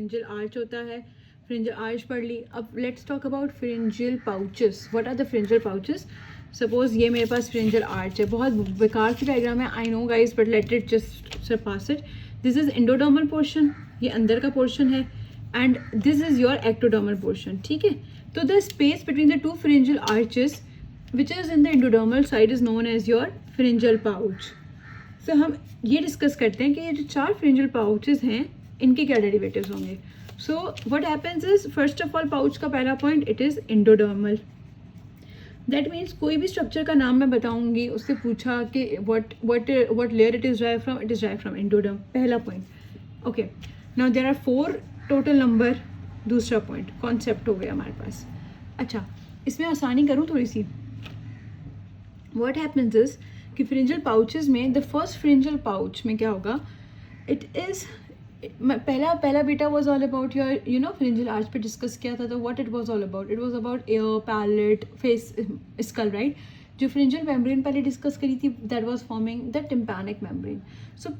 फ्रिंजियल arch होता है, फ्रिंजियल arch पढ़ ली। अब let's talk about pharyngeal pouches. What are the pharyngeal pouches? Suppose ये मेरे पास फ्रिंजियल आर्च है, बहुत बेकार सी डायग्राम है, I know guys, but let it just surpass it. This is endodermal portion, ये अंदर का पोर्शन है, and this is your ectodermal portion, ठीक है। तो the space between the two pharyngeal arches which is in the endodermal side is known as your pharyngeal pouch. So हम ये discuss करते हैं कि ये जो 4 फ्रिंजियल पाउचेस हैं इनके क्या डेरिवेटिव्स होंगे। So what happens is, first of all pouch का पहला point, it is endodermal. That means कोई भी स्ट्रक्चर का नाम मैं बताऊंगी, उससे पूछा कि what layer it is drive from, it is drive from endoderm, पहला point. Okay, now there are 4 total number, दूसरा पॉइंट, कॉन्सेप्ट हो गया हमारे पास। अच्छा, इसमें आसानी करूँ थोड़ी सी। व्हाट हैपेंस इज कि फ्रिंजियल पाउचेस में द फर्स्ट फ्रिंजियल पाउच में क्या होगा, इट इज़ पहला बेटा was all about your you know pharyngeal arch पे डिस्कस किया था, तो what it was all about, it was about ear, palate, face, skull, right. जो फ्रिंजियल मेम्ब्रेन पहले डिस्कस करी थी, that was forming the tympanic membrane. So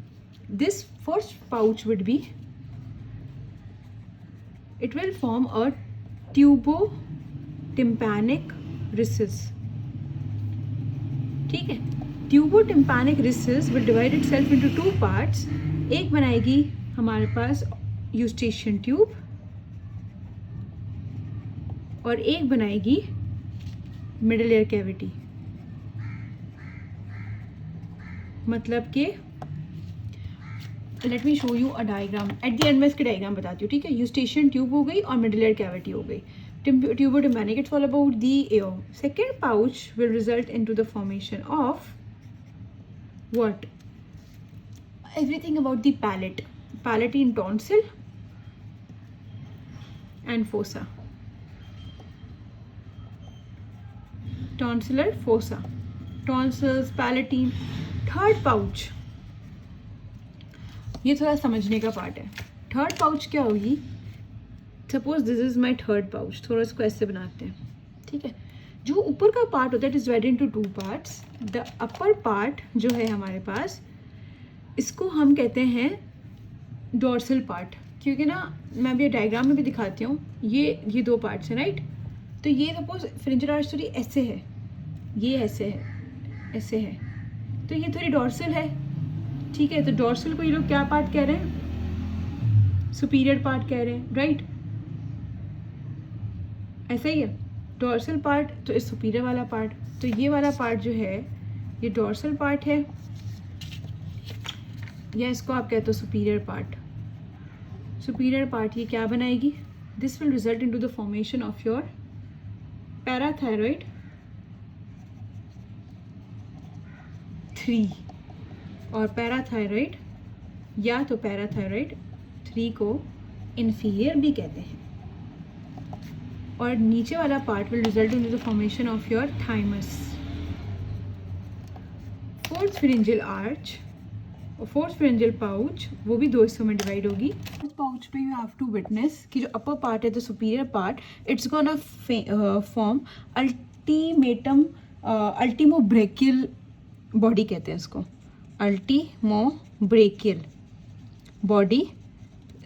this first pouch would be, it will form a tubotympanic recess, ठीक है। tubotympanic recess will divide itself into 2 parts। एक बनाएगी हमारे पास Eustachian tube और एक बनाएगी मिडल एयर कैविटी। मतलब कि let me show you a diagram, at the end में इसकी डायग्राम बताती हूँ, ठीक है। यूस्टेशियन ट्यूब हो गई और मिडल एयर कैविटी हो गई। tubotympanic, it's all about the air. Second pouch will result into the formation of what? Everything about the palate, palatine tonsil and fossa, tonsillar fossa, tonsils, palatine. Third pouch, ये थोड़ा समझने का part है। Third pouch क्या होगी, suppose this is my third pouch, थोड़ा इसको ऐसे बनाते हैं, ठीक है। जो ऊपर का पार्ट होता है, it is divided into 2 parts. The upper part जो है हमारे पास, इसको हम कहते हैं डोर्सल पार्ट, क्योंकि ना मैं अभी डायग्राम में भी दिखाती हूँ, ये 2 पार्ट्स हैं, राइट। तो ये सपोज फ्रिंजियल आर्च थोड़ी ऐसे है, ये ऐसे है, ऐसे है, तो ये थोड़ी डोर्सल है, ठीक है। तो डोर्सल को ये लोग क्या पार्ट कह रहे हैं, सुपीरियर पार्ट कह रहे हैं, राइट। ऐसा ही है, डोर्सल पार्ट तो इस सुपीरियर वाला पार्ट, तो ये वाला पार्ट जो है ये डोर्सल पार्ट है, या इसको आप कहते हो सुपीरियर पार्ट। सुपीरियर पार्ट ये क्या बनाएगी, this will result into the formation of your parathyroid 3 और पैराथायरॉइड, या तो पैराथायरॉइड 3 को इन्फीरियर भी कहते हैं। और नीचे वाला part will result in the formation of your thymus. Fourth pharyngeal arch और फोर्थ फ्रिंजियल पाउच, वो भी 2 हिस्सों में डिवाइड होगी। फोर्थ पाउच पे यू हैव टू विटनेस कि जो अपर पार्ट है, the superior part, it's gonna form ultimobranchial body कहते हैं इसको, अल्टीमोब्रेकियल बॉडी,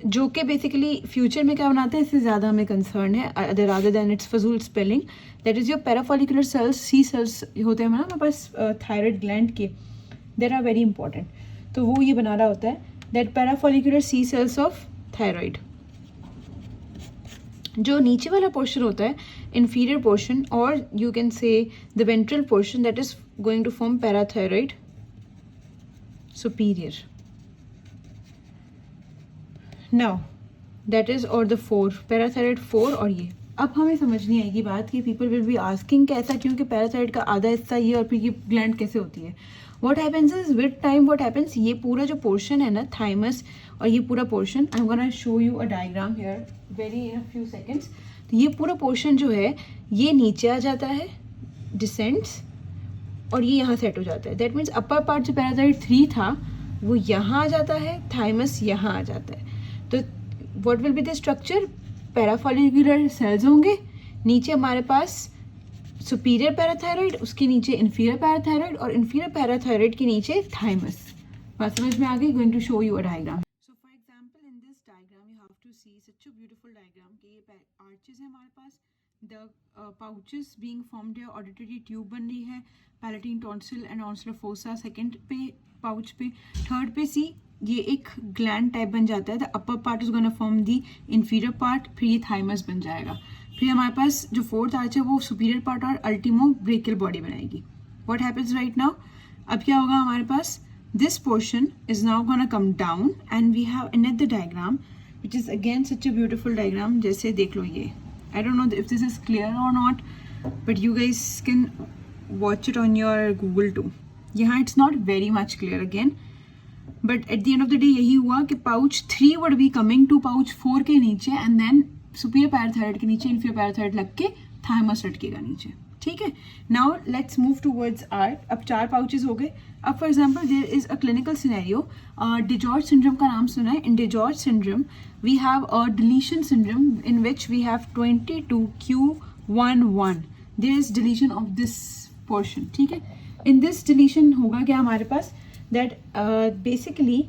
जो कि बेसिकली फ्यूचर में क्या बनाते हैं, इससे ज़्यादा हमें कंसर्न है अदर देन इट्स फजूल spelling. That is your parafollicular cells, C cells होते हैं हमारे पास थायराइड ग्लैंड के, देर आर वेरी इंपॉर्टेंट। तो वो ये बना रहा होता है, that parafollicular C cells of thyroid. जो नीचे वाला पोर्शन होता है, inferior portion, or you can say the ventral portion, that is going to form parathyroid superior. Now that is or the 4 parathyroid 4। और ये अब हमें समझनी आएगी बात कि people will be asking कि ऐसा क्यों कि पैराथायराइड का आधा हिस्सा ये और फिर ये ग्लैंड कैसे होती है। What happens is with time what happens, ये पूरा जो पोर्शन है ना थाइमस, और ये पूरा portion, I am gonna show you a diagram here very in a few seconds. तो ये पूरा पोर्शन जो है ये नीचे आ जाता है, डिसेंड्स, और ये यहाँ सेट हो जाता है। दैट मीन्स अपर पार्ट जो पैराथायराइड 3 था वो यहाँ आ जाता है, थाइमस यहाँ आ जाता है। तो what will be the structure, parafollicular cells होंगे, नीचे हमारे पास सुपीरियर पैराथायराइड, उसके नीचे इन्फीरियर पैराथायराइड, और इन्फीरियर पैराथायराइड के नीचे थाइमस। बात समझ में आ गई? Going to show you a diagram. So for example in this diagram you have to see such a beautiful diagram कि ये arches है हमारे पास, the pouches being formed है, auditory tube बन रही है, palatine tonsil and onsular fossa second पे pouch पे, third पे see ये एक gland type बन जाता है, the upper part is gonna form the inferior part, फिर ये thymus बन जाएगा, फिर हमारे पास जो fourth arch है वो superior part और ultimo brachial body बनाएगी. What happens right now? अब क्या होगा हमारे पास? This portion is now gonna come down and we have another diagram which is again such a beautiful diagram. जैसे देख लो ये, I don't know if this is clear or not, but you guys can watch it on your Google too. यहाँ it's not very much clear again, but at the end of the day यही हुआ कि pouch 3 would be coming to pouch 4 के नीचे and then superior parathyroid के नीचे inferior parathyroid लग के thymus लटकेगा नीचे. ठीक है. Now let's move towards art. अब 4 pouches हो गए. अब for example there is a clinical scenario. DiGeorge syndrome का नाम सुना है. In DiGeorge syndrome we have a deletion syndrome in which we have 22q11. There is deletion of this portion. ठीक है. In this deletion होगा क्या हमारे पास that basically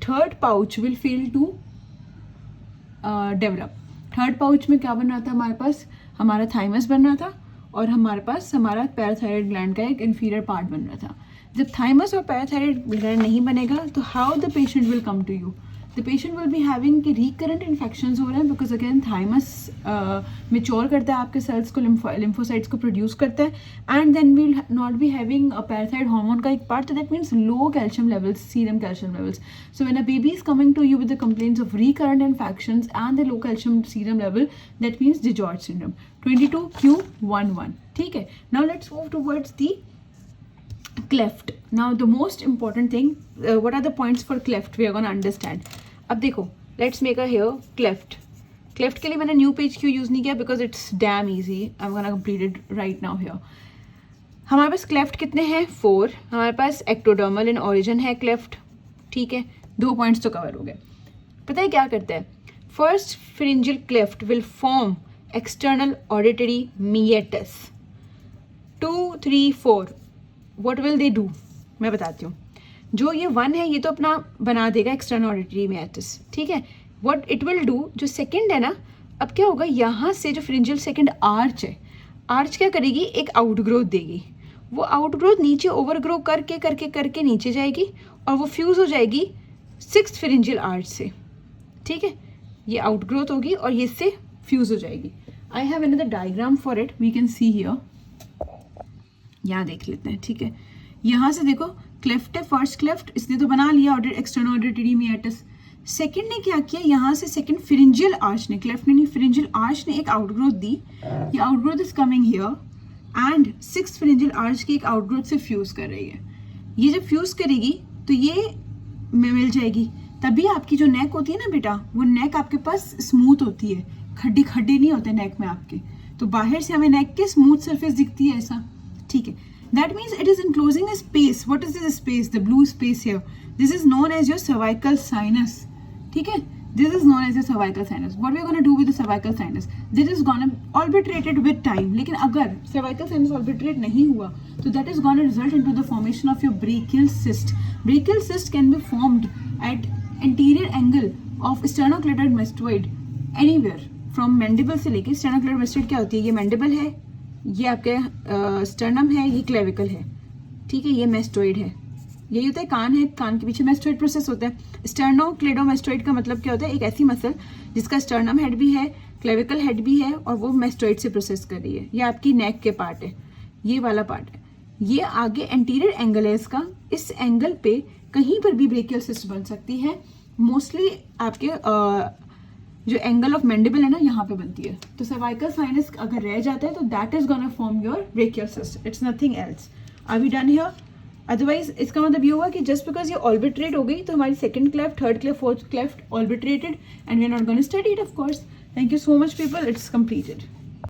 third pouch will fail to develop. Third pouch में क्या बन रहा था हमारे पास? हमारा थाइमस बन रहा था और हमारे पास हमारा पैराथायरॉइड ग्लैंड का एक इन्फीरियर पार्ट बन रहा था. जब थाइमस और पैराथायरॉइड ग्लैंड नहीं बनेगा तो how the patient will come to you? The patient will be having कि रिकरेंट इन्फेक्शंस हो रहे हैं बिकॉज अगेन थाइमस मेच्योर करता है आपके सेल्स को, लिम्फोसाइट्स को प्रोड्यूस करता है and then will not be having parathyroid hormone का एक पार्ट, तो that means low calcium levels, serum calcium levels. So when a baby is coming to you with the complaints of recurrent infections and the low calcium serum level, that means DiGeorge syndrome. 22q11. ठीक है. Now let's move towards the cleft. Now the most important thing, what are the points for cleft we are going to understand. अब देखो, let's make a here cleft. Cleft के लिए मैंने new page क्यों use नहीं किया? Because it's damn easy. I'm going to complete it right now here. हमारे पास cleft कितने हैं? 4. हमारे पास ectodermal in origin है cleft. ठीक है. 2 points तो cover हो गए. पता है क्या करता है? First pharyngeal cleft will form external auditory meatus. 2, 3, 4. What will they do? मैं बताती हूँ. जो ये 1 है ये तो अपना बना देगा एक्सटर्नल ऑडिटरी मेटिस. ठीक है. What it will do, जो सेकंड है ना, अब क्या होगा, यहाँ से जो फ्रिंजियल सेकंड आर्च है, आर्च क्या करेगी? एक आउटग्रोथ देगी. वो आउटग्रोथ नीचे ओवरग्रो करके करके करके नीचे जाएगी और वो फ्यूज हो जाएगी 6th फ्रिंजियल आर्च से. ठीक है. ये आउटग्रोथ होगी और ये इससे फ्यूज हो जाएगी. I have another diagram for it, we can see here. यहाँ देख लेते हैं. ठीक है. यहाँ से देखो क्लेफ्ट है, फर्स्ट क्लेफ्ट इसने तो बना लिया एक्सटर्नल ऑडिटरी मेटिस. सेकंड ने क्या किया? यहाँ से सेकंड फ्रिंजियल आर्च ने, क्लेफ्ट ने नहीं, फ्रिंजियल आर्च ने एक आउटग्रोथ दी. ये outgrowth is coming here and 6th pharyngeal arch की एक आउटग्रोथ से फ्यूज कर रही है. ये जब फ्यूज करेगी तो ये मिल जाएगी. तभी आपकी जो नेक होती है ना बेटा, वो नेक आपके पास स्मूथ होती है, खड्डे खड्डे नहीं होते नेक में आपके. तो बाहर से हमें नेक के स्मूथ सरफेस दिखती है ऐसा. ठीक है. That means it is enclosing a space. What is this space? The blue space here. This is known as your cervical sinus. ठीक है. This is known as your cervical sinus. What we are going to do with the cervical sinus? This is going to obliterate it with time. लेकिन अगर cervical sinus obliterate नहीं हुआ, तो that is going to result into the formation of your brachial cyst. Brachial cyst can be formed at anterior angle of sternocleidomastoid mastoid anywhere from mandible से लेके sternocleidomastoid mastoid क्या होती है? ये mandible है, ये आपके स्टर्नम है, ये क्लेविकल है. ठीक है. ये मेस्टोइड है. यही होता है, कान है, कान के पीछे मेस्टोइड प्रोसेस होता है. स्टर्नोक्लेडोमेस्टोइड का मतलब क्या होता है? एक ऐसी मसल जिसका स्टर्नम हेड भी है, क्लेविकल हेड भी है और वो मेस्टोइड से प्रोसेस कर रही है. ये आपकी नेक के पार्ट है, ये वाला पार्ट है. ये आगे एंटीरियर एंगल है इसका. इस एंगल पे कहीं पर भी ब्रेकियल सिस्ट बन सकती है. मोस्टली आपके जो एंगल ऑफ मैंडिबल है ना, यहाँ पे बनती है. तो सर्वाइकल साइनस अगर रह जाता है तो that is gonna form your branchial cyst. It's nothing else. Are we done here? Otherwise इसका मतलब ये हुआ कि जस्ट बिकॉज ये ऑल्बिट्रेट हो गई तो हमारी second cleft, third cleft, fourth cleft obliterated and we are not gonna study it of course. Thank you so much people. It's completed.